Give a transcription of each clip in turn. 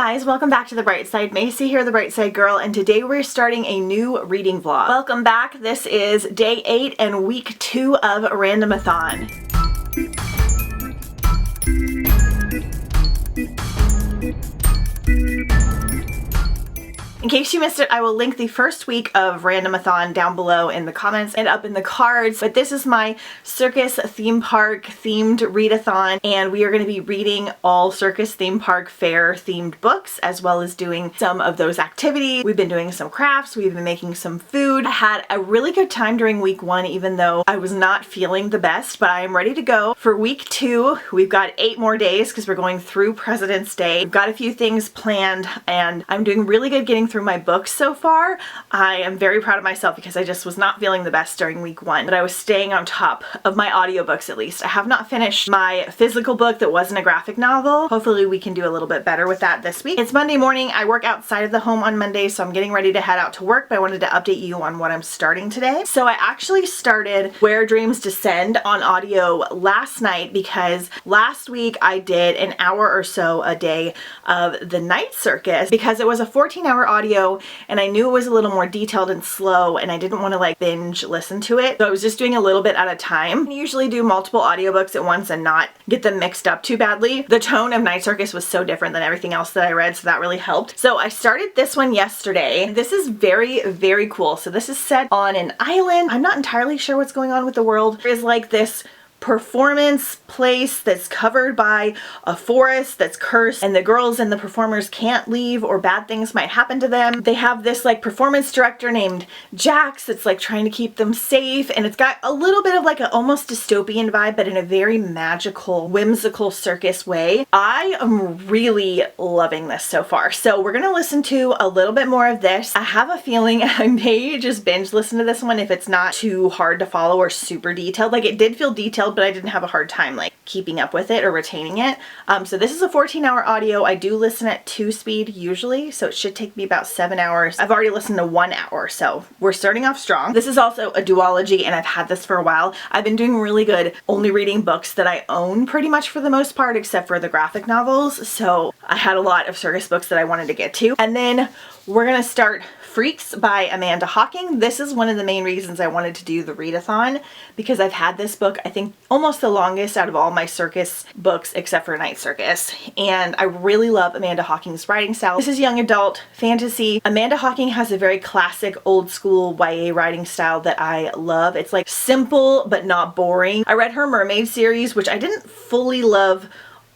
guys, welcome back to The Bright Side. Macy here, The Bright Side Girl, and today we're starting a new reading vlog. Welcome back. This is day 8 and week 2 of Randomathon. In case you missed it, I will link the first week of Randomathon down below in the comments and up in the cards. But this is my circus theme park themed readathon, and we are going to be reading all circus theme park fair themed books, as well as doing some of those activities. We've been doing some crafts, we've been making some food. I had a really good time during week 1, even though I was not feeling the best, but I am ready to go for week 2. We've got 8 more days because we're going through President's Day. We've got a few things planned, and I'm doing really good getting through my books so far. I am very proud of myself because I just was not feeling the best during week 1, but I was staying on top of my audiobooks at least. I have not finished my physical book that wasn't a graphic novel. Hopefully we can do a little bit better with that this week. It's Monday morning. I work outside of the home on Monday, so I'm getting ready to head out to work, but I wanted to update you on what I'm starting today. So I actually started Where Dreams Descend on audio last night because last week I did an hour or so a day of the night circus because it was a 14-hour audio and I knew it was a little more detailed and slow and I didn't want to like binge listen to it. So I was just doing a little bit at a time. I usually do multiple audiobooks at once and not get them mixed up too badly. The tone of Night Circus was so different than everything else that I read, so that really helped. So I started this one yesterday. This is very, very cool. So this is set on an island. I'm not entirely sure what's going on with the world. There's like this performance place that's covered by a forest that's cursed, and the girls and the performers can't leave or bad things might happen to them. They have this like performance director named Jax that's like trying to keep them safe, and it's got a little bit of like an almost dystopian vibe, but in a very magical, whimsical circus way. I am really loving this so far. So we're gonna listen to a little bit more of this. I have a feeling I may just binge listen to this one if it's not too hard to follow or super detailed. Like it did feel detailed, but I didn't have a hard time like keeping up with it or retaining it. So this is a 14-hour audio. I do listen at 2 speed usually, so it should take me about 7 hours. I've already listened to 1 hour, so we're starting off strong. This is also a duology, and I've had this for a while. I've been doing really good only reading books that I own pretty much for the most part, except for the graphic novels. So I had a lot of circus books that I wanted to get to. And then we're gonna start Freaks by Amanda Hocking. This is one of the main reasons I wanted to do the readathon, because I've had this book, I think, almost the longest out of all my circus books except for Night Circus. And I really love Amanda Hocking's writing style. This is young adult fantasy. Amanda Hocking has a very classic old school YA writing style that I love. It's like simple but not boring. I read her Mermaid series, which I didn't fully love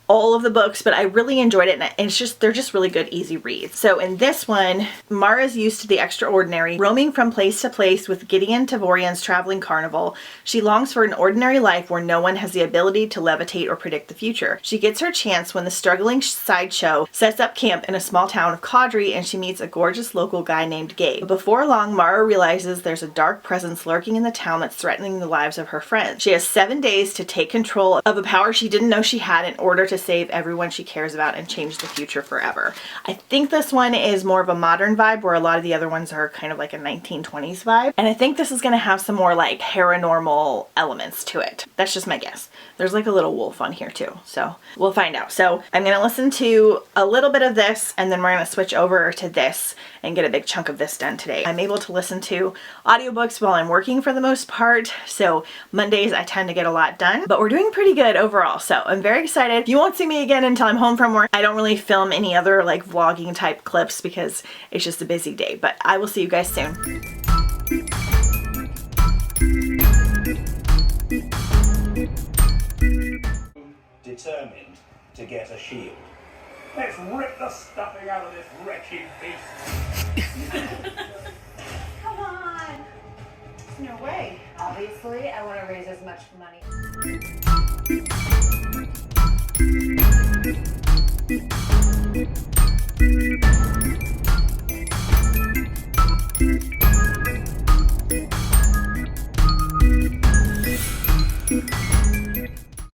all of the books, but I really enjoyed it, and it's just, they're just really good, easy reads. So in this one, Mara's used to the extraordinary, roaming from place to place with Gideon Tavorian's traveling carnival. She longs for an ordinary life where no one has the ability to levitate or predict the future. She gets her chance when the struggling sideshow sets up camp in a small town of Caudry, and she meets a gorgeous local guy named Gabe. But before long, Mara realizes there's a dark presence lurking in the town that's threatening the lives of her friends. She has 7 days to take control of a power she didn't know she had in order to save everyone she cares about and change the future forever. I think this one is more of a modern vibe, where a lot of the other ones are kind of like a 1920s vibe. And I think this is going to have some more like paranormal elements to it. That's just my guess. There's like a little wolf on here too, so we'll find out. So I'm going to listen to a little bit of this, and then we're going to switch over to this and get a big chunk of this done today. I'm able to listen to audiobooks while I'm working for the most part, so Mondays I tend to get a lot done, but we're doing pretty good overall, so I'm very excited. You won't see me again until I'm home from work. I don't really film any other like vlogging type clips because it's just a busy day, but I will see you guys soon. Determined to get a shield. Let's rip the stuffing out of this wretched beast. Come on! No way. Obviously, I want to raise as much money.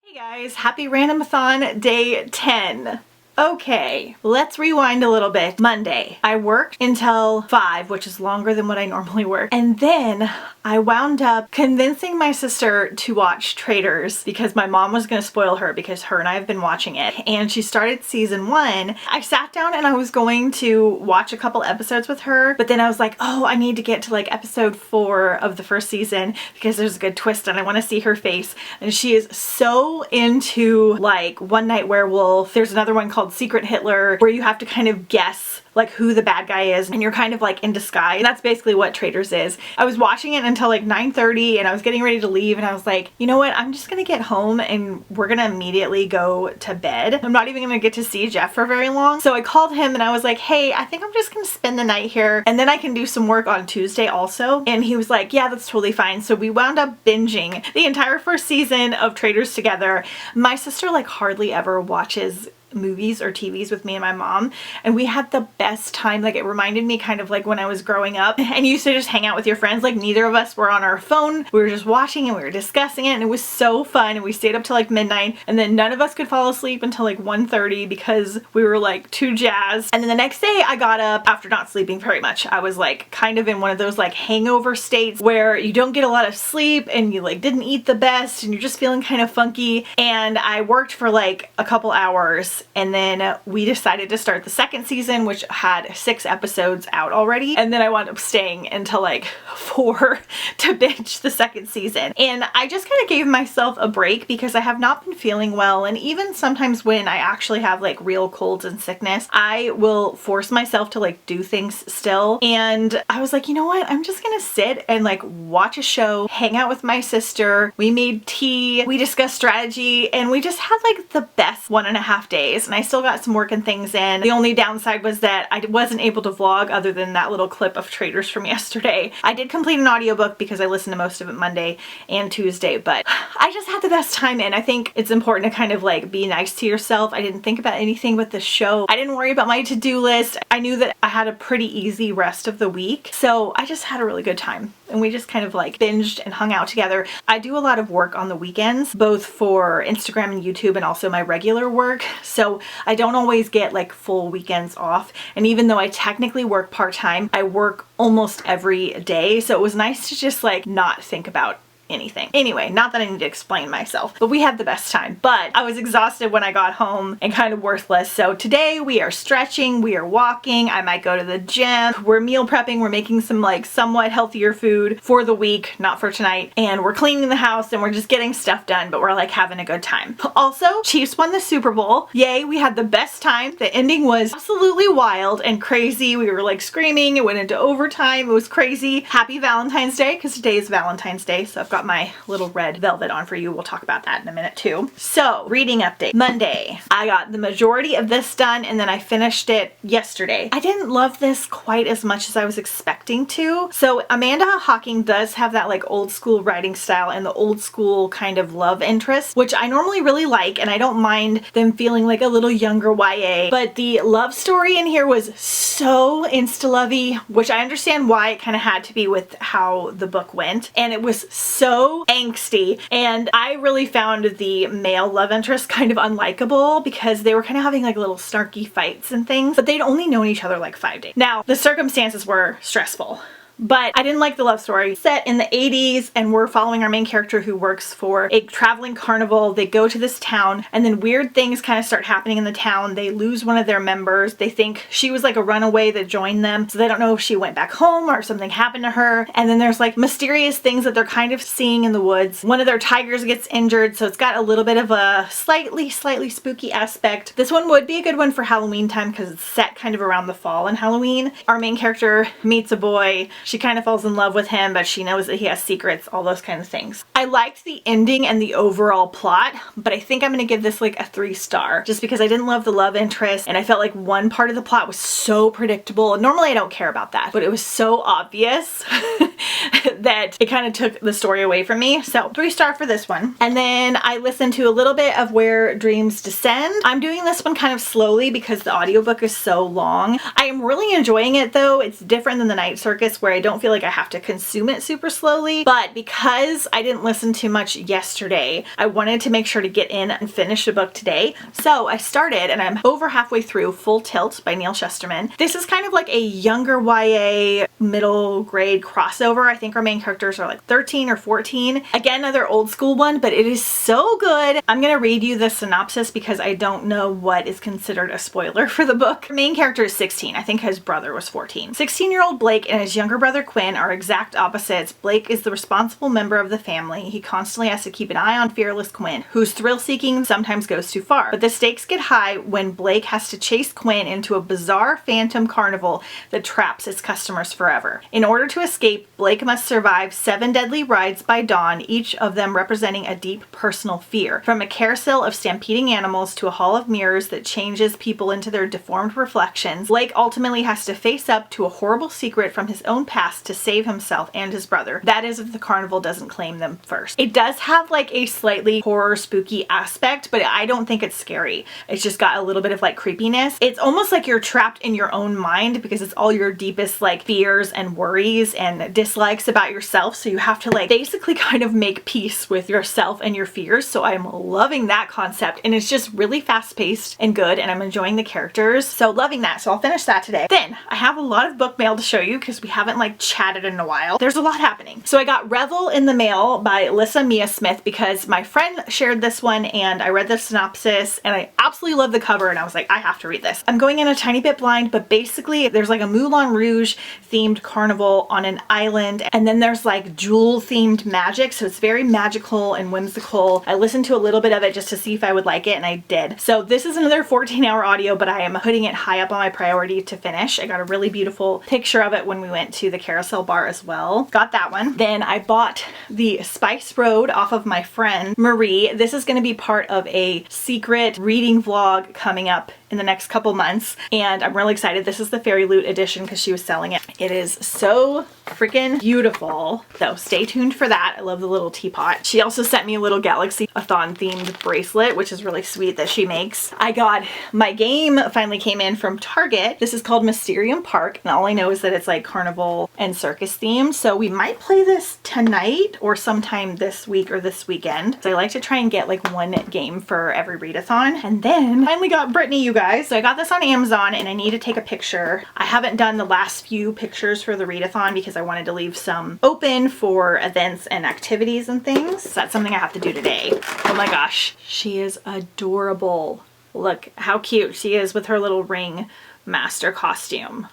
Hey guys, happy Randomathon day 10. Okay, let's rewind a little bit. Monday, I worked until 5, which is longer than what I normally work. And then I wound up convincing my sister to watch Traitors because my mom was going to spoil her because her and I have been watching it. And she started season 1. I sat down and I was going to watch a couple episodes with her, but then I was like, oh, I need to get to like episode 4 of the first season because there's a good twist and I want to see her face. And she is so into like One Night Werewolf. There's another one called Secret Hitler where you have to kind of guess like who the bad guy is and you're kind of like in disguise. That's basically what Traitors is. I was watching it until like 9:30 and I was getting ready to leave and I was like, you know what, I'm just gonna get home and we're gonna immediately go to bed. I'm not even gonna get to see Jeff for very long. So I called him and I was like, hey, I think I'm just gonna spend the night here and then I can do some work on Tuesday also. And he was like, yeah, that's totally fine. So we wound up binging the entire first season of Traitors together. My sister like hardly ever watches movies or TVs with me and my mom, and we had the best time. Like, it reminded me kind of like when I was growing up and you used to just hang out with your friends. Like, neither of us were on our phone, we were just watching and we were discussing it, and it was so fun. And we stayed up till like midnight, and then none of us could fall asleep until like 1:30 because we were like too jazzed. And then the next day I got up after not sleeping very much. I was like kind of in one of those like hangover states where you don't get a lot of sleep and you like didn't eat the best and you're just feeling kind of funky. And I worked for like a couple hours, and then we decided to start the second season, which had 6 episodes out already. And then I wound up staying until like 4 to binge the second season. And I just kind of gave myself a break because I have not been feeling well. And even sometimes when I actually have like real colds and sickness, I will force myself to like do things still. And I was like, you know what? I'm just gonna sit and like watch a show, hang out with my sister. We made tea, we discussed strategy, and we just had like the best 1.5 days. And I still got some work and things in. The only downside was that I wasn't able to vlog other than that little clip of Traitors from yesterday. I did complete an audiobook because I listened to most of it Monday and Tuesday, but I just had the best time. And I think it's important to kind of like be nice to yourself. I didn't think about anything but the show. I didn't worry about my to-do list. I knew that I had a pretty easy rest of the week. So I just had a really good time. And we just kind of like binged and hung out together. I do a lot of work on the weekends, both for Instagram and YouTube and also my regular work. So I don't always get like full weekends off. And even though I technically work part-time, I work almost every day. So it was nice to just like not think about anything. Anyway, not that I need to explain myself, but we had the best time. But I was exhausted when I got home and kind of worthless. So today we are stretching, we are walking, I might go to the gym, we're meal prepping, we're making some like somewhat healthier food for the week, not for tonight, and we're cleaning the house and we're just getting stuff done, but we're like having a good time. Also, Chiefs won the Super Bowl. Yay, we had the best time. The ending was absolutely wild and crazy. We were like screaming, it went into overtime, it was crazy. Happy Valentine's Day, because today is Valentine's Day, so I've got my little red velvet on for you. We'll talk about that in a minute too. So, reading update. Monday, I got the majority of this done and then I finished it yesterday. I didn't love this quite as much as I was expecting to. So, Amanda Hawking does have that like old school writing style and the old school kind of love interest, which I normally really like, and I don't mind them feeling like a little younger YA, but the love story in here was so insta-lovey, which I understand why it kind of had to be with how the book went, and it was so angsty. And I really found the male love interest kind of unlikable because they were kind of having like little snarky fights and things, but they'd only known each other like 5 days. Now, the circumstances were stressful, but I didn't like the love story. Set in the 80s, and we're following our main character who works for a traveling carnival. They go to this town, and then weird things kind of start happening in the town. They lose one of their members. They think she was like a runaway that joined them, so they don't know if she went back home or something happened to her. And then there's like mysterious things that they're kind of seeing in the woods. One of their tigers gets injured, so it's got a little bit of a slightly spooky aspect. This one would be a good one for Halloween time because it's set kind of around the fall and Halloween. Our main character meets a boy. She kind of falls in love with him, but she knows that he has secrets, all those kind of things. I liked the ending and the overall plot, but I think I'm gonna give this like a 3-star just because I didn't love the love interest and I felt like one part of the plot was so predictable. Normally I don't care about that, but it was so obvious that it kind of took the story away from me. So 3-star for this one. And then I listened to a little bit of Where Dreams Descend. I'm doing this one kind of slowly because the audiobook is so long. I am really enjoying it though. It's different than the Night Circus where I don't feel like I have to consume it super slowly, but because I didn't listen to much yesterday, I wanted to make sure to get in and finish the book today. So I started and I'm over halfway through Full Tilt by Neil Shusterman. This is kind of like a younger YA middle grade crossover. I think our main characters are like 13 or 14. Again, another old school one, but it is so good. I'm gonna read you the synopsis because I don't know what is considered a spoiler for the book. The main character is 16. I think his brother was 14. 16-year-old Blake and his younger brother Quinn are exact opposites. Blake is the responsible member of the family. He constantly has to keep an eye on fearless Quinn, whose thrill-seeking sometimes goes too far. But the stakes get high when Blake has to chase Quinn into a bizarre phantom carnival that traps its customers forever. In order to escape, Blake must survive 7 deadly rides by dawn, each of them representing a deep personal fear. From a carousel of stampeding animals to a hall of mirrors that changes people into their deformed reflections, Blake ultimately has to face up to a horrible secret from his own past to save himself and his brother. That is if the carnival doesn't claim them first. It does have like a slightly horror spooky aspect, but I don't think it's scary. It's just got a little bit of like creepiness. It's almost like you're trapped in your own mind because it's all your deepest like fears and worries and dislikes about yourself. So you have to like basically kind of make peace with yourself and your fears. So I'm loving that concept, and it's just really fast paced and good, and I'm enjoying the characters. So loving that. So I'll finish that today. Then I have a lot of book mail to show you because we haven't like chatted in a while. There's a lot happening. So I got Revel in the mail by Alyssa Mia Smith because my friend shared this one and I read the synopsis and I absolutely love the cover and I was like, I have to read this. I'm going in a tiny bit blind, but basically there's like a Moulin Rouge themed carnival on an island, and then there's like jewel themed magic. So it's very magical and whimsical. I listened to a little bit of it just to see if I would like it, and I did. So this is another 14-hour audio, but I am putting it high up on my priority to finish. I got a really beautiful picture of it when we went to the carousel bar as well. Got that one. Then I bought the Spice Road off of my friend Marie. This is going to be part of a secret reading vlog coming up in the next couple months, and I'm really excited. This is the Fairy Loot edition because she was selling it. It is so freaking beautiful, so stay tuned for that. I love the little teapot. She also sent me a little Galaxy-a-thon themed bracelet, which is really sweet that she makes. I got my game finally came in from Target. This is called Mysterium Park, and all I know is that it's like carnival and circus themed, so we might play this tonight or sometime this week or this weekend. So I like to try and get like one game for every readathon. And then finally got Brittany, you guys. So I got this on Amazon and I need to take a picture. I haven't done the last few pictures for the readathon because I wanted to leave some open for events and activities and things. So that's something I have to do today. Oh my gosh, she is adorable. Look how cute she is with her little ring master costume.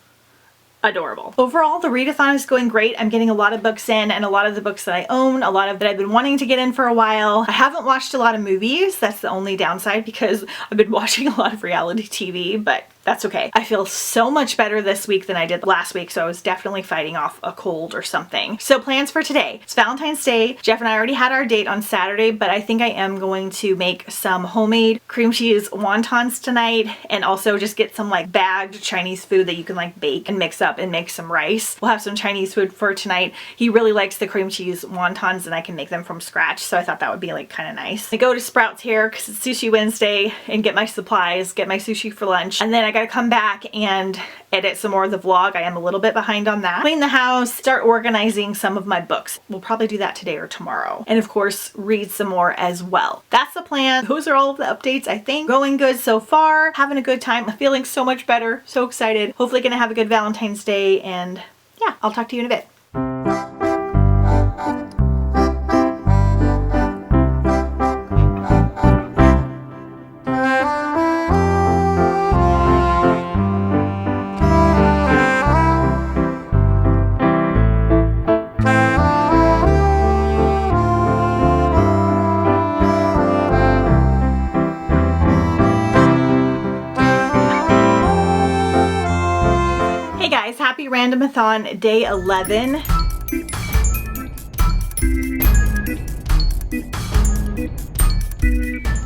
Adorable. Overall, the readathon is going great. I'm getting a lot of books in, and a lot of the books that I own, a lot of that I've been wanting to get in for a while. I haven't watched a lot of movies. That's the only downside because I've been watching a lot of reality TV, but that's okay. I feel so much better this week than I did last week, so I was definitely fighting off a cold or something. So plans for today. It's Valentine's Day. Jeff and I already had our date on Saturday, but I think I am going to make some homemade cream cheese wontons tonight, and also just get some like bagged Chinese food that you can like bake and mix up and make some rice. We'll have some Chinese food for tonight. He really likes the cream cheese wontons and I can make them from scratch, so I thought that would be like kind of nice. I go to Sprouts here because it's Sushi Wednesday and get my supplies, get my sushi for lunch, and then I gotta come back and edit some more of the vlog. I am a little bit behind on that. Clean the house, start organizing some of my books. We'll probably do that today or tomorrow. And of course, read some more as well. That's the plan. Those are all of the updates, I think. Going good so far. Having a good time. I'm feeling so much better. So excited. Hopefully gonna have a good Valentine's Day, and yeah, I'll talk to you in a bit. Happy Randomathon Day 11.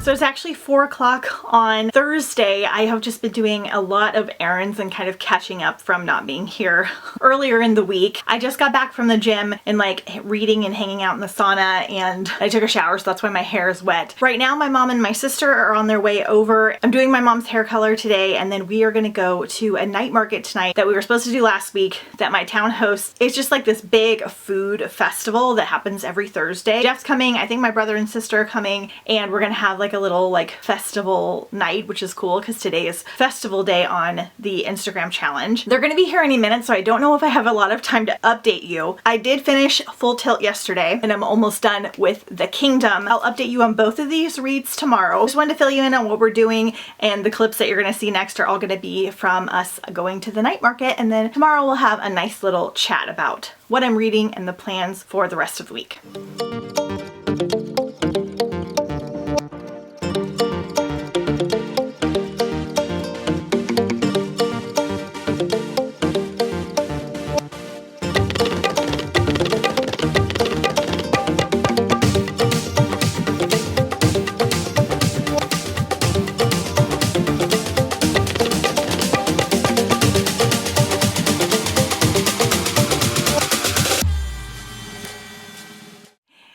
So it's actually 4 o'clock on Thursday. I have just been doing a lot of errands and kind of catching up from not being here earlier in the week. I just got back from the gym and like reading and hanging out in the sauna, and I took a shower, so that's why my hair is wet. Right now my mom and my sister are on their way over. I'm doing my mom's hair color today, and then we are gonna go to a night market tonight that we were supposed to do last week that my town hosts. It's just like this big food festival that happens every Thursday. Jeff's coming, I think my brother and sister are coming, and we're gonna have like a little like festival night, which is cool because today is festival day on the Instagram challenge. They're gonna be here any minute, so I don't know if I have a lot of time to update you. I did finish Full Tilt yesterday, and I'm almost done with The Kingdom. I'll update you on both of these reads tomorrow. Just wanted to fill you in on what we're doing, and the clips that you're gonna see next are all gonna be from us going to the night market, and then tomorrow we'll have a nice little chat about what I'm reading and the plans for the rest of the week.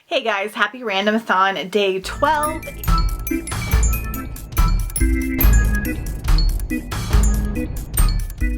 Hey guys, happy Randomathon day 12.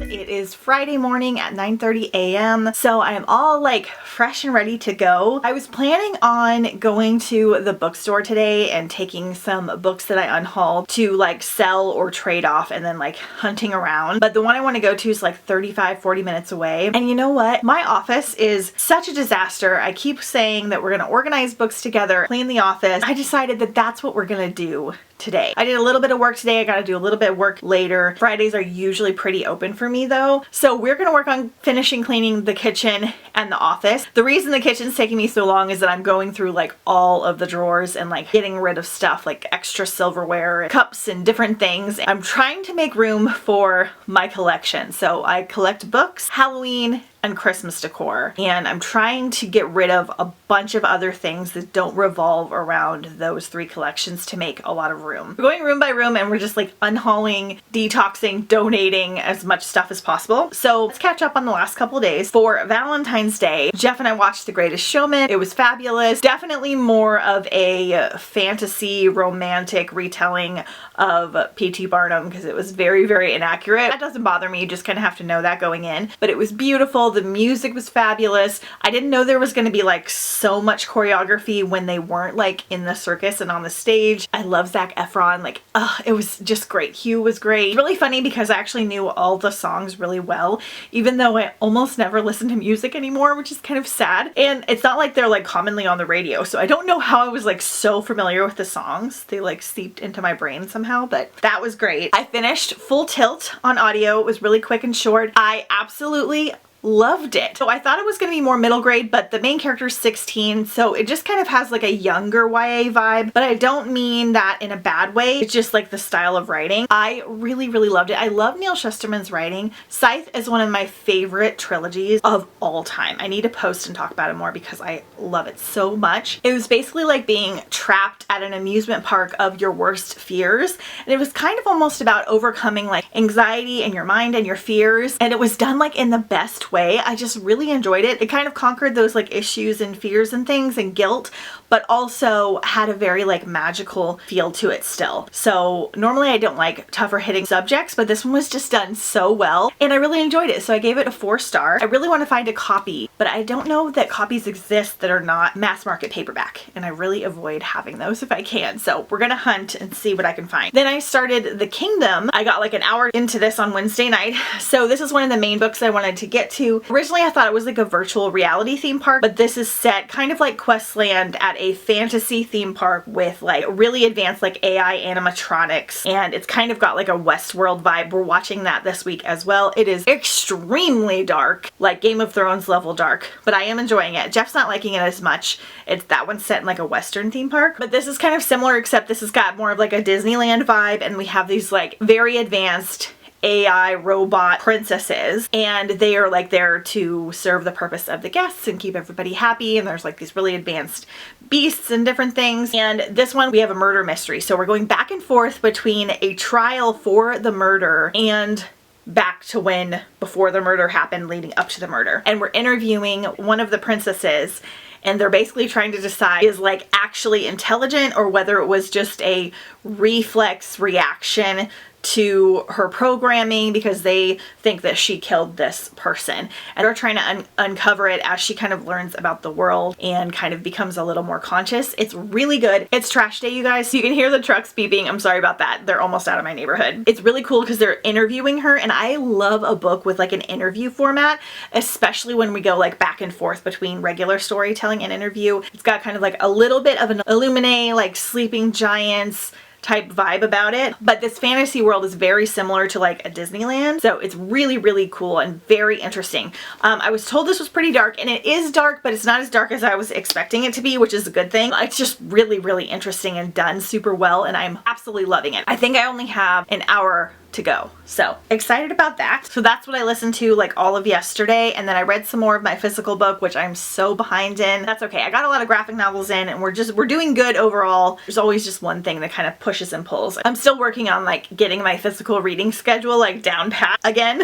It is Friday morning at 9:30 a.m. so I am all like fresh and ready to go. I was planning on going to the bookstore today and taking some books that I unhauled to like sell or trade off and then like hunting around. But the one I want to go to is like 35-40 minutes away. And you know what? My office is such a disaster. I keep saying that we're going to organize books together, clean the office. I decided that that's what we're going to do today. I did a little bit of work today. I got to do a little bit of work later. Fridays are usually pretty open for me though. So we're going to work on finishing cleaning the kitchen and the office. The reason the kitchen's taking me so long is that I'm going through like all of the drawers and like getting rid of stuff like extra silverware and cups and different things. I'm trying to make room for my collection. So I collect books, Halloween, and Christmas decor, and I'm trying to get rid of a bunch of other things that don't revolve around those 3 collections to make a lot of room. We're going room by room and we're just like unhauling, detoxing, donating as much stuff as possible. So let's catch up on the last couple days. For Valentine's Day, Jeff and I watched The Greatest Showman. It was fabulous. Definitely more of a fantasy romantic retelling of P.T. Barnum because it was very, very inaccurate. That doesn't bother me, you just kind of have to know that going in. But it was beautiful. The music was fabulous. I didn't know there was going to be like so much choreography when they weren't like in the circus and on the stage. I love Zac Efron. Like, it was just great. Hugh was great. Really funny because I actually knew all the songs really well, even though I almost never listen to music anymore, which is kind of sad. And it's not like they're like commonly on the radio, so I don't know how I was like so familiar with the songs. They like seeped into my brain somehow, but that was great. I finished Full Tilt on audio. It was really quick and short. I absolutely loved it. So I thought it was going to be more middle grade, but the main character is 16, so it just kind of has like a younger YA vibe, but I don't mean that in a bad way. It's just like the style of writing. I really, really loved it. I love Neil Shusterman's writing. Scythe is one of my favorite trilogies of all time. I need to post and talk about it more because I love it so much. It was basically like being trapped at an amusement park of your worst fears, and it was kind of almost about overcoming like anxiety in your mind and your fears, and it was done like in the best way. I just really enjoyed it. It kind of conquered those like issues and fears and things and guilt, but also had a very like magical feel to it still. So normally I don't like tougher hitting subjects, but this one was just done so well and I really enjoyed it. So I gave it a 4-star. I really want to find a copy, but I don't know that copies exist that are not mass market paperback, and I really avoid having those if I can. So we're gonna hunt and see what I can find. Then I started The Kingdom. I got like an hour into this on Wednesday night. So this is one of the main books I wanted to get to. Originally I thought it was like a virtual reality theme park, but this is set kind of like Questland at a fantasy theme park with like really advanced like AI animatronics, and it's kind of got like a Westworld vibe. We're watching that this week as well. It is extremely dark, like Game of Thrones level dark, but I am enjoying it. Jeff's not liking it as much. That one's set in like a Western theme park, but this is kind of similar, except this has got more of like a Disneyland vibe, and we have these like very advanced AI robot princesses, and they are like there to serve the purpose of the guests and keep everybody happy, and there's like these really advanced beasts and different things. And this one we have a murder mystery, so we're going back and forth between a trial for the murder and back to when before the murder happened leading up to the murder. And we're interviewing one of the princesses, and they're basically trying to decide is like actually intelligent or whether it was just a reflex reaction to her programming because they think that she killed this person. And they're trying to uncover it as she kind of learns about the world and kind of becomes a little more conscious. It's really good. It's trash day, you guys. So you can hear the trucks beeping. I'm sorry about that. They're almost out of my neighborhood. It's really cool because they're interviewing her, and I love a book with like an interview format, especially when we go like back and forth between regular storytelling and interview. It's got kind of like a little bit of an Illuminae, like Sleeping Giants type vibe about it, but this fantasy world is very similar to like a Disneyland, so it's really, really cool and very interesting. I was told this was pretty dark, and it is dark, but it's not as dark as I was expecting it to be, which is a good thing. It's just really, really interesting and done super well, and I'm absolutely loving it. I think I only have an hour to go, so excited about that. So that's what I listened to like all of yesterday, and then I read some more of my physical book, which I'm so behind in. That's okay. I got a lot of graphic novels in, and we're doing good overall. There's always just one thing that kind of pushes and pulls. I'm still working on like getting my physical reading schedule like down pat again.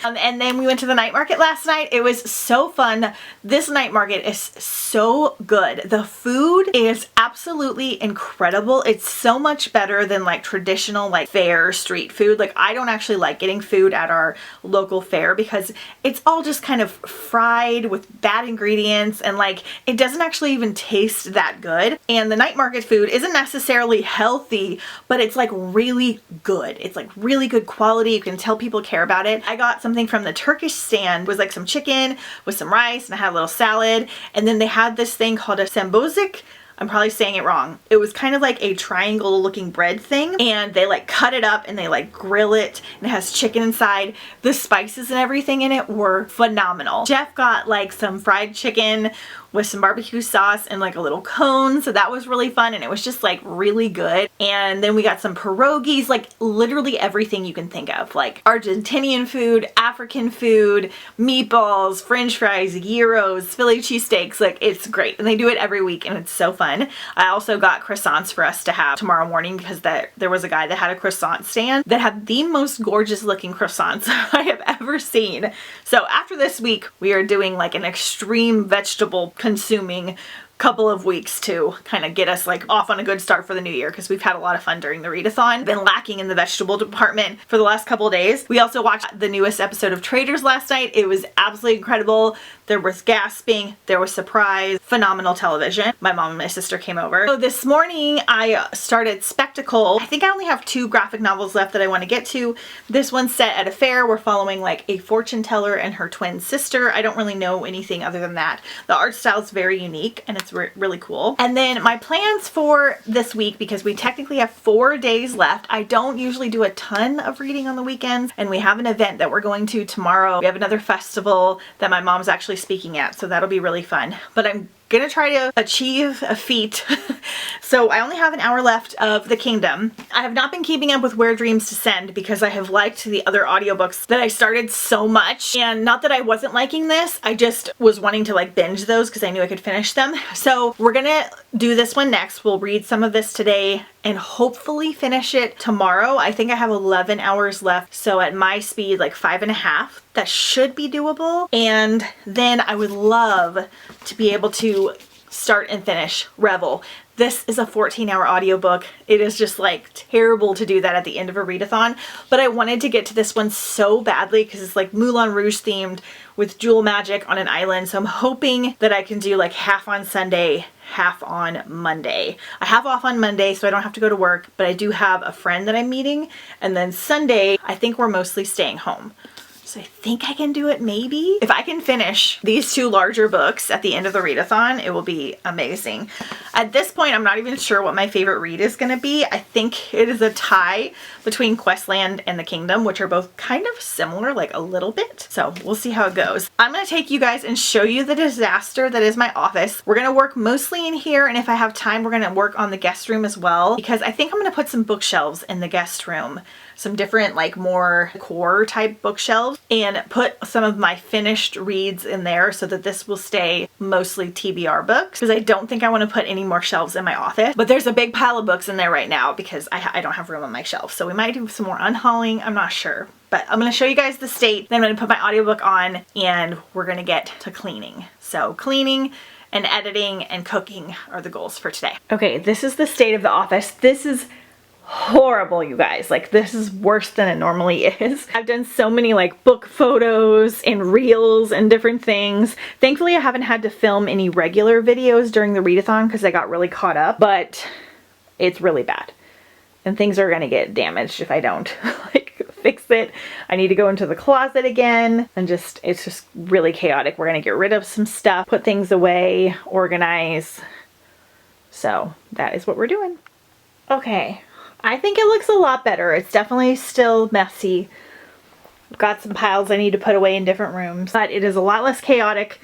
And then we went to the night market last night. It was so fun. This night market is so good. The food is absolutely incredible. It's so much better than like traditional like fair street food. Like I don't actually like getting food at our local fair because it's all just kind of fried with bad ingredients, and like it doesn't actually even taste that good. And the night market food isn't necessarily healthy, but it's like really good. It's like really good quality. You can tell people care about it. I got something from the Turkish stand. It was like some chicken with some rice, and I had a little salad, and then they had this thing called a sambozik. I'm probably saying it wrong. It was kind of like a triangle looking bread thing, and they like cut it up and they like grill it, and it has chicken inside. The spices and everything in it were phenomenal. Jeff got like some fried chicken with some barbecue sauce and like a little cone, so that was really fun, and it was just like really good. And then we got some pierogies, like literally everything you can think of, like Argentinian food, African food, meatballs, french fries, gyros, Philly cheesesteaks. Like it's great, and they do it every week, and it's so fun. I also got croissants for us to have tomorrow morning because there was a guy that had a croissant stand that had the most gorgeous looking croissants I have ever seen. So after this week, we are doing like an extreme vegetable consuming couple of weeks to kind of get us like off on a good start for the new year, because we've had a lot of fun during the readathon. Been lacking in the vegetable department for the last couple of days. We also watched the newest episode of Traitors last night. It was absolutely incredible. There was gasping, there was surprise, phenomenal television. My mom and my sister came over. So this morning I started Spectacle. I think I only have 2 graphic novels left that I want to get to. This one's set at a fair. We're following like a fortune teller and her twin sister. I don't really know anything other than that. The art style is very unique, and it's really cool. And then my plans for this week, because we technically have 4 days left. I don't usually do a ton of reading on the weekends, and we have an event that we're going to tomorrow. We have another festival that my mom's actually speaking at, so that'll be really fun. But I'm gonna try to achieve a feat. So I only have an hour left of The Kingdom. I have not been keeping up with Where Dreams Descend because I have liked the other audiobooks that I started so much. And not that I wasn't liking this, I just was wanting to like binge those because I knew I could finish them. So we're gonna do this one next. We'll read some of this today and hopefully finish it tomorrow. I think I have 11 hours left, so at my speed, like 5.5. That should be doable. And then I would love to be able to start and finish Revel. This is a 14-hour audiobook. It is just like terrible to do that at the end of a readathon, but I wanted to get to this one so badly because it's like Moulin Rouge themed with jewel magic on an island. So I'm hoping that I can do like half on Sunday, half on Monday. I have off on Monday, so I don't have to go to work, but I do have a friend that I'm meeting. And then Sunday, I think we're mostly staying home. So I think I can do it maybe. If I can finish these 2 larger books at the end of the readathon, it will be amazing. At this point, I'm not even sure what my favorite read is going to be. I think it is a tie between Questland and The Kingdom, which are both kind of similar, like a little bit. So we'll see how it goes. I'm going to take you guys and show you the disaster that is my office. We're going to work mostly in here, and if I have time, we're going to work on the guest room as well, because I think I'm going to put some bookshelves in the guest room some different like more core type bookshelves and put some of my finished reads in there so that this will stay mostly TBR books, because I don't think I want to put any more shelves in my office. But there's a big pile of books in there right now because I don't have room on my shelf. So we might do some more unhauling. I'm not sure. But I'm going to show you guys the state, then I'm going to put my audiobook on and we're going to get to cleaning. So cleaning and editing and cooking are the goals for today. Okay, this is the state of the office. This is horrible, you guys. Like, this is worse than it normally is. I've done so many like book photos and reels and different things. Thankfully, I haven't had to film any regular videos during the readathon because I got really caught up, but it's really bad. And things are gonna get damaged if I don't like fix it. I need to go into the closet again and it's just really chaotic. We're gonna get rid of some stuff, put things away, organize. So that is what we're doing. Okay, I think it looks a lot better. It's definitely still messy. I've got some piles I need to put away in different rooms, but it is a lot less chaotic.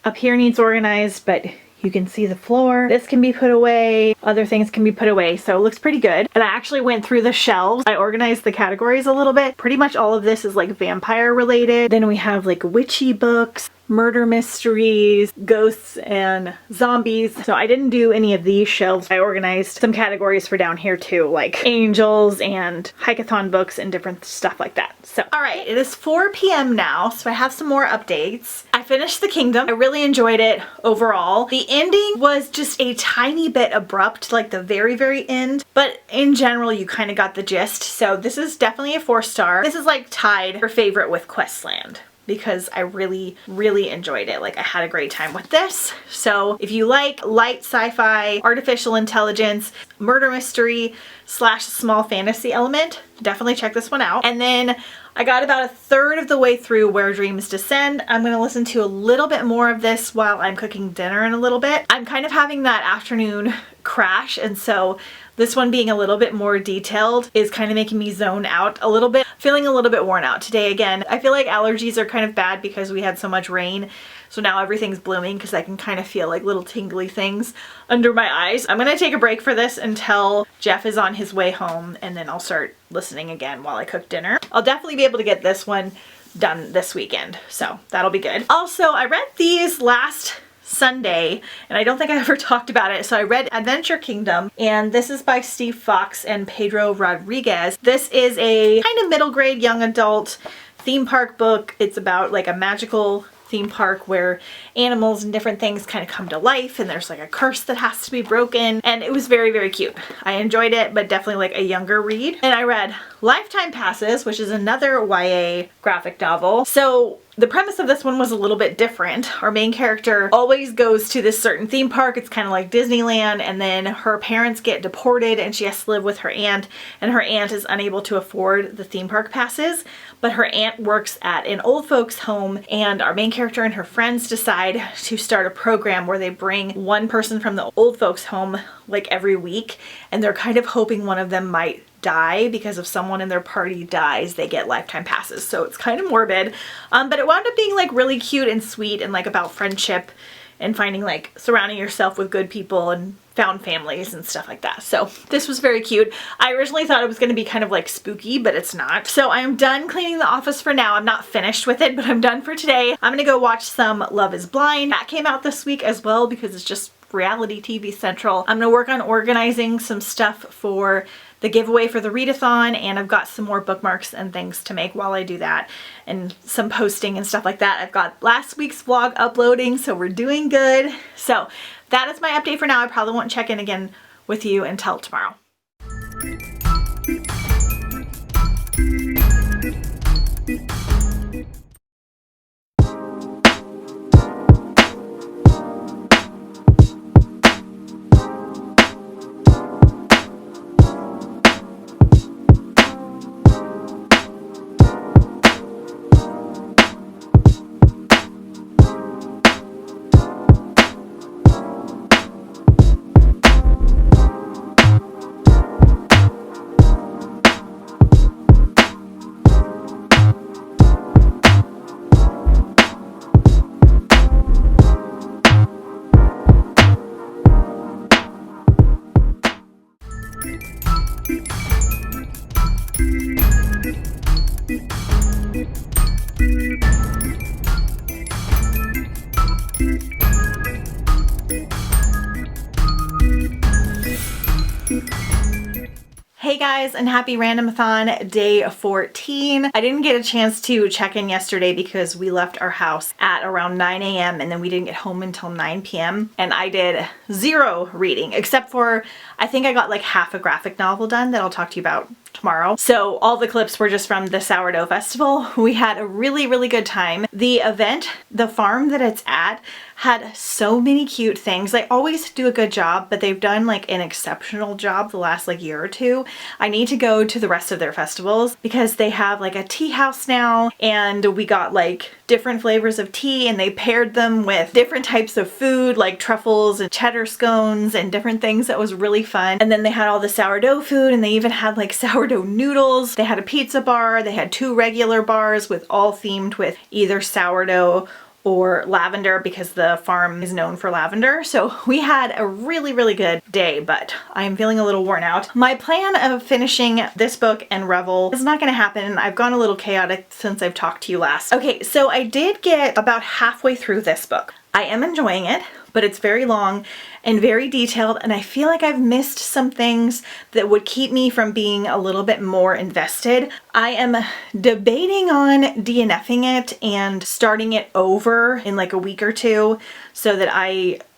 Up here needs organized, but you can see the floor. This can be put away. Other things can be put away. So it looks pretty good. And I actually went through the shelves. I organized the categories a little bit. Pretty much all of this is like vampire related. Then we have like witchy books, murder mysteries, ghosts, and zombies. So I didn't do any of these shelves. I organized some categories for down here too, like angels and hackathon books and different stuff like that. So, all right, it is 4 p.m. now, so I have some more updates. I finished The Kingdom. I really enjoyed it overall. The ending was just a tiny bit abrupt, like the very, very end, but in general, you kind of got the gist. So this is definitely a 4-star. This is like tied for favorite with Questland, because I really, really enjoyed it. Like, I had a great time with this. So if you like light sci-fi, artificial intelligence, murder mystery / small fantasy element, definitely check this one out. And then I got about 1/3 of the way through Where Dreams Descend. I'm going to listen to a little bit more of this while I'm cooking dinner in a little bit. I'm kind of having that afternoon crash, and so this one being a little bit more detailed is kind of making me zone out a little bit. Feeling a little bit worn out today again. I feel like allergies are kind of bad because we had so much rain. So now everything's blooming because I can kind of feel like little tingly things under my eyes. I'm going to take a break for this until Jeff is on his way home, and then I'll start listening again while I cook dinner. I'll definitely be able to get this one done this weekend, so that'll be good. Also, I read these last Sunday, and I don't think I ever talked about it. So I read Adventure Kingdom, and this is by Steve Fox and Pedro Rodriguez. This is a kind of middle grade young adult theme park book. It's about like a magical theme park where animals and different things kind of come to life, and there's like a curse that has to be broken, and it was very, very cute. I enjoyed it, but definitely like a younger read. And I read Lifetime Passes, which is another YA graphic novel. So the premise of this one was a little bit different. Our main character always goes to this certain theme park. It's kind of like Disneyland, and then her parents get deported and she has to live with her aunt, and her aunt is unable to afford the theme park passes, but her aunt works at an old folks home, and our main character and her friends decide to start a program where they bring one person from the old folks home like every week, and they're kind of hoping one of them might die because if someone in their party dies, they get lifetime passes. So it's kind of morbid, but it wound up being like really cute and sweet and like about friendship and finding like surrounding yourself with good people and found families and stuff like that. So this was very cute. I originally thought it was going to be kind of like spooky, but it's not. So I am done cleaning the office for now. I'm not finished with it, but I'm done for today. I'm gonna go watch some Love is Blind. That came out this week as well because it's just reality TV central. I'm gonna work on organizing some stuff for the giveaway for the readathon, and I've got some more bookmarks and things to make while I do that, and some posting and stuff like that. I've got last week's vlog uploading, so we're doing good. So that is my update for now. I probably won't check in again with you until tomorrow. guys, and happy Randomathon day 14. I didn't get a chance to check in yesterday because we left our house at around 9 a.m. and then we didn't get home until 9 p.m. and I did 0 reading, except for I think I got like half a graphic novel done that I'll talk to you about tomorrow. So all the clips were just from the Sourdough Festival. We had a really good time. The event, the farm that it's at, had so many cute things. They always do a good job, but they've done like an exceptional job the last like year or two. I need to go to the rest of their festivals because they have like a tea house now, and we got like different flavors of tea and they paired them with different types of food like truffles and cheddar scones and different things. That was really fun. And then they had all the sourdough food, and they even had like sourdough noodles. They had a pizza bar. They had 2 regular bars with all themed with either sourdough or lavender because the farm is known for lavender. So we had a really good day, but I'm feeling a little worn out. My plan of finishing this book and Revel is not gonna happen. I've gone a little chaotic since I've talked to you last. Okay, so I did get about halfway through this book. I am enjoying it, but it's very long and very detailed, and I feel like I've missed some things that would keep me from being a little bit more invested. I am debating on DNFing it and starting it over in like a week or two so that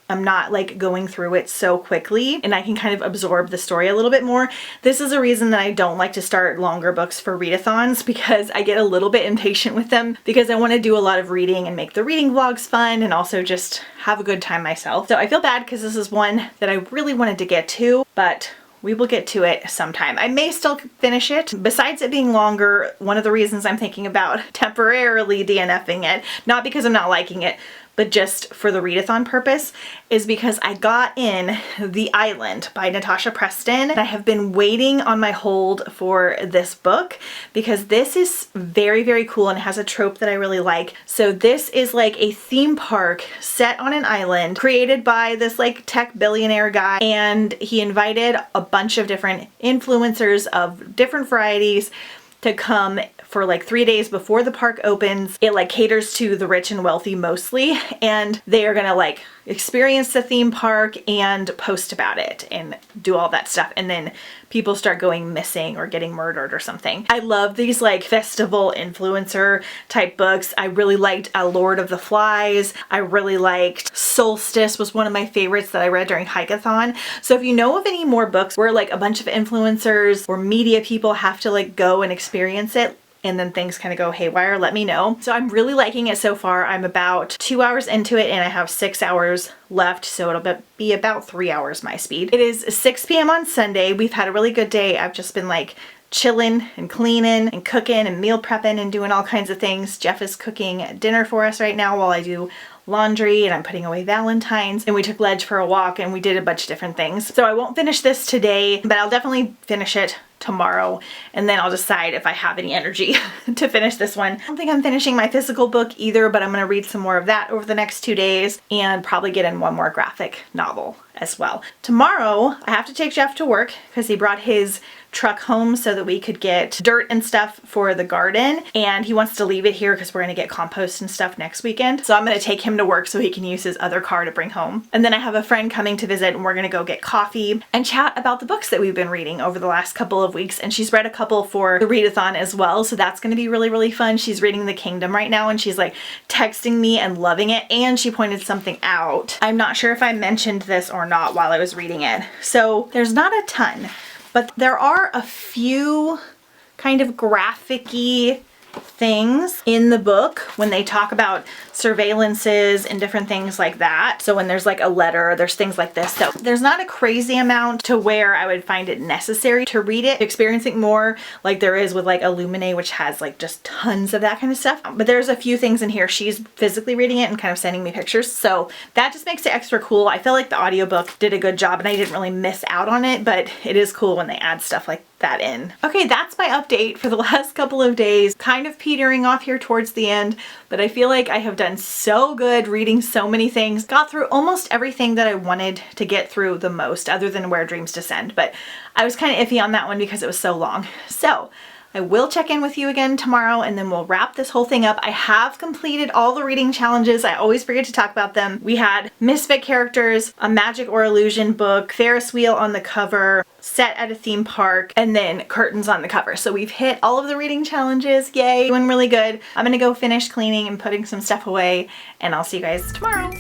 I'm not like going through it so quickly and I can kind of absorb the story a little bit more. This is a reason that I don't like to start longer books for readathons, because I get a little bit impatient with them because I want to do a lot of reading and make the reading vlogs fun and also just have a good time myself. So I feel bad because this is one that I really wanted to get to, but we will get to it sometime. I may still finish it. Besides it being longer, one of the reasons I'm thinking about temporarily DNFing it, not because I'm not liking it, but just for the readathon purpose, is because I got in The Island by Natasha Preston. I have been waiting on my hold for this book because this is very cool and has a trope that I really like. So this is like a theme park set on an island created by this like tech billionaire guy, and he invited a bunch of different influencers of different varieties to come for like 3 days before the park opens. It like caters to the rich and wealthy mostly, and they are gonna like experience the theme park and post about it and do all that stuff, and then people start going missing or getting murdered or something. I love these like festival influencer type books. I really liked Lord of the Flies. I really liked Solstice, was one of my favorites that I read during Hikeathon. So if you know of any more books where like a bunch of influencers or media people have to like go and experience it and then things kind of go haywire, let me know. So I'm really liking it so far. I'm about 2 hours into it and I have 6 hours left, so it'll be about 3 hours my speed. It is 6 p.m. on Sunday. We've had a really good day. I've just been like chilling and cleaning and cooking and meal prepping and doing all kinds of things. Jeff is cooking dinner for us right now while I do laundry, and I'm putting away Valentine's, and we took Ledge for a walk and we did a bunch of different things. So I won't finish this today, but I'll definitely finish it tomorrow, and then I'll decide if I have any energy to finish this one. I don't think I'm finishing my physical book either, but I'm gonna read some more of that over the next 2 days and probably get in one more graphic novel as well. Tomorrow I have to take Jeff to work because he brought his truck home so that we could get dirt and stuff for the garden, and he wants to leave it here because we're going to get compost and stuff next weekend. So I'm going to take him to work so he can use his other car to bring home. And then I have a friend coming to visit, and we're going to go get coffee and chat about the books that we've been reading over the last couple of weeks, and she's read a couple for the readathon as well, so that's going to be really fun. She's reading The Kingdom right now and she's like texting me and loving it, and she pointed something out. I'm not sure if I mentioned this or not while I was reading it. So there's not a ton, but there are a few kind of graphic-y things in the book when they talk about surveillances and different things like that. So when there's like a letter, there's things like this. So there's not a crazy amount to where I would find it necessary to read it, experiencing more like there is with like Illuminae, which has like just tons of that kind of stuff. But there's a few things in here. She's physically reading it and kind of sending me pictures. So that just makes it extra cool. I feel like the audiobook did a good job and I didn't really miss out on it, but it is cool when they add stuff like that in. Okay, that's my update for the last couple of days. Kind of petering off here towards the end, but I feel like I have done so good reading so many things. Got through almost everything that I wanted to get through the most, other than Where Dreams Descend, but I was kind of iffy on that one because it was so long. So I will check in with you again tomorrow and then we'll wrap this whole thing up. I have completed all the reading challenges. I always forget to talk about them. We had Misfit characters, a magic or illusion book, Ferris wheel on the cover, set at a theme park, and then curtains on the cover. So we've hit all of the reading challenges. Yay, doing really good. I'm gonna go finish cleaning and putting some stuff away, and I'll see you guys tomorrow.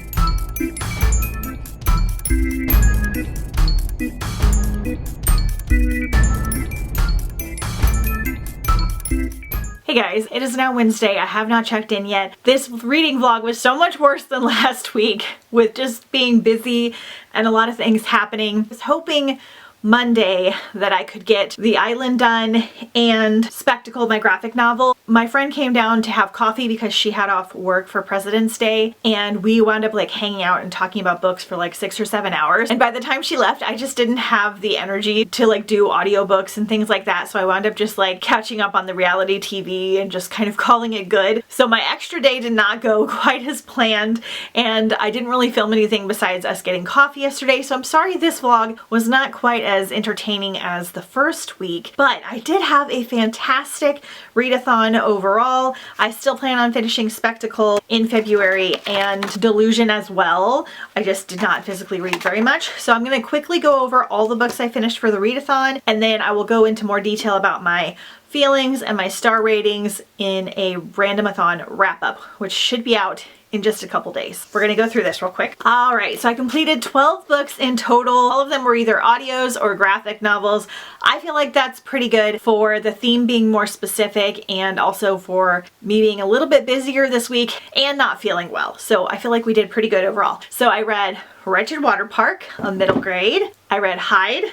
Hey guys, it is now Wednesday. I have not checked in yet. This reading vlog was so much worse than last week with just being busy and a lot of things happening. I was hoping Monday that I could get The Island done and Spectacle, my graphic novel. My friend came down to have coffee because she had off work for President's Day, and we wound up like hanging out and talking about books for like 6 or 7 hours. And by the time she left, I just didn't have the energy to like do audiobooks and things like that. So I wound up just like catching up on the reality TV and just kind of calling it good. So my extra day did not go quite as planned, and I didn't really film anything besides us getting coffee yesterday. So I'm sorry this vlog was not quite as entertaining as the first week, but I did have a fantastic readathon overall. I still plan on finishing Spectacle in February and Delusion as well. I just did not physically read very much. So I'm going to quickly go over all the books I finished for the readathon, and then I will go into more detail about my feelings and my star ratings in a Randomathon wrap-up, which should be out in just a couple days. We're gonna go through this real quick. All right, so I completed 12 books in total. All of them were either audios or graphic novels. I feel like that's pretty good for the theme being more specific and also for me being a little bit busier this week and not feeling well. So I feel like we did pretty good overall. So I read Wretched Water Park, a middle grade. I read Hyde,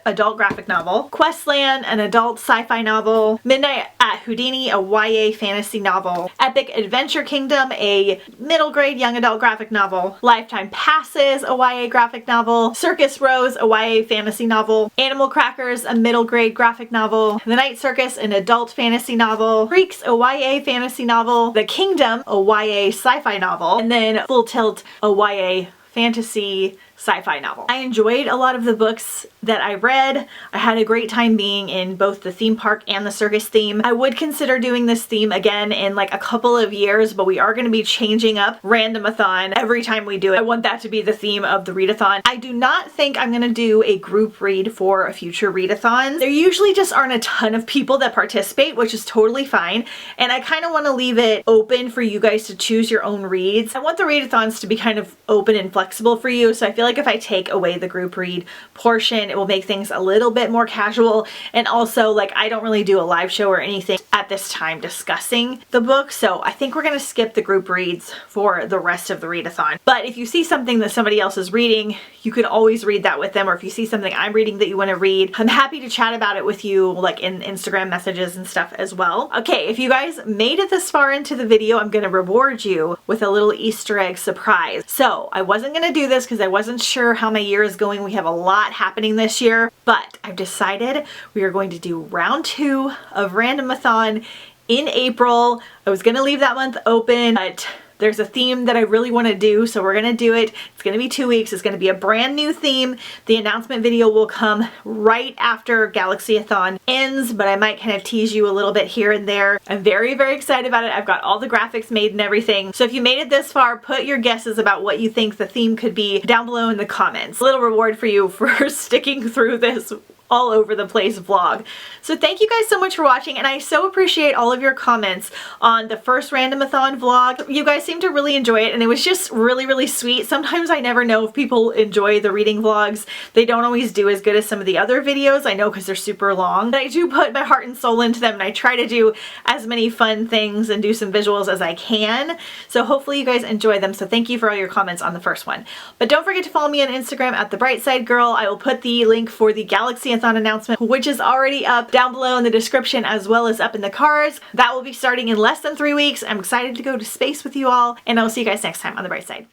adult graphic novel. Questland, an adult sci-fi novel. Midnight at Houdini, a YA fantasy novel. Epic Adventure Kingdom, a middle grade young adult graphic novel. Lifetime Passes, a YA graphic novel. Circus Rose, a YA fantasy novel. Animal Crackers, a middle grade graphic novel. The Night Circus, an adult fantasy novel. Freaks, a YA fantasy novel. The Kingdom, a YA sci-fi novel. And then Full Tilt, a YA fantasy sci-fi novel. I enjoyed a lot of the books that I read. I had a great time being in both the theme park and the circus theme. I would consider doing this theme again in like a couple of years, but we are going to be changing up Randomathon every time we do it. I want that to be the theme of the readathon. I do not think I'm going to do a group read for a future readathon. There usually just aren't a ton of people that participate, which is totally fine. And I kind of want to leave it open for you guys to choose your own reads. I want the readathons to be kind of open and flexible for you. So I feel like if I take away the group read portion, it will make things a little bit more casual. And also, like, I don't really do a live show or anything at this time discussing the book, so I think we're going to skip the group reads for the rest of the readathon. But if you see something that somebody else is reading, you could always read that with them, or if you see something I'm reading that you want to read, I'm happy to chat about it with you, like in Instagram messages and stuff as well. Okay, if you guys made it this far into the video, I'm going to reward you with a little Easter egg surprise. So I wasn't going to do this because I wasn't sure how my year is going. We have a lot happening this year, but I've decided we are going to do round 2 of Randomathon in April. I was going to leave that month open, but there's a theme that I really want to do, so we're going to do it. It's going to be 2 weeks. It's going to be a brand new theme. The announcement video will come right after Galaxy-a-thon ends, but I might kind of tease you a little bit here and there. I'm very, very excited about it. I've got all the graphics made and everything. So if you made it this far, put your guesses about what you think the theme could be down below in the comments. A little reward for you for sticking through this all over the place vlog. So thank you guys so much for watching, and I so appreciate all of your comments on the first Randomathon vlog. You guys seem to really enjoy it, and it was just really, really sweet. Sometimes I never know if people enjoy the reading vlogs. They don't always do as good as some of the other videos, I know, because they're super long. But I do put my heart and soul into them, and I try to do as many fun things and do some visuals as I can. So hopefully you guys enjoy them. So thank you for all your comments on the first one. But don't forget to follow me on Instagram at TheBrightSideGirl. I will put the link for the Galaxy-a-thon announcement, which is already up down below in the description as well as up in the cards. That will be starting in less than 3 weeks. I'm excited to go to space with you all, and I'll see you guys next time on The Bright Side.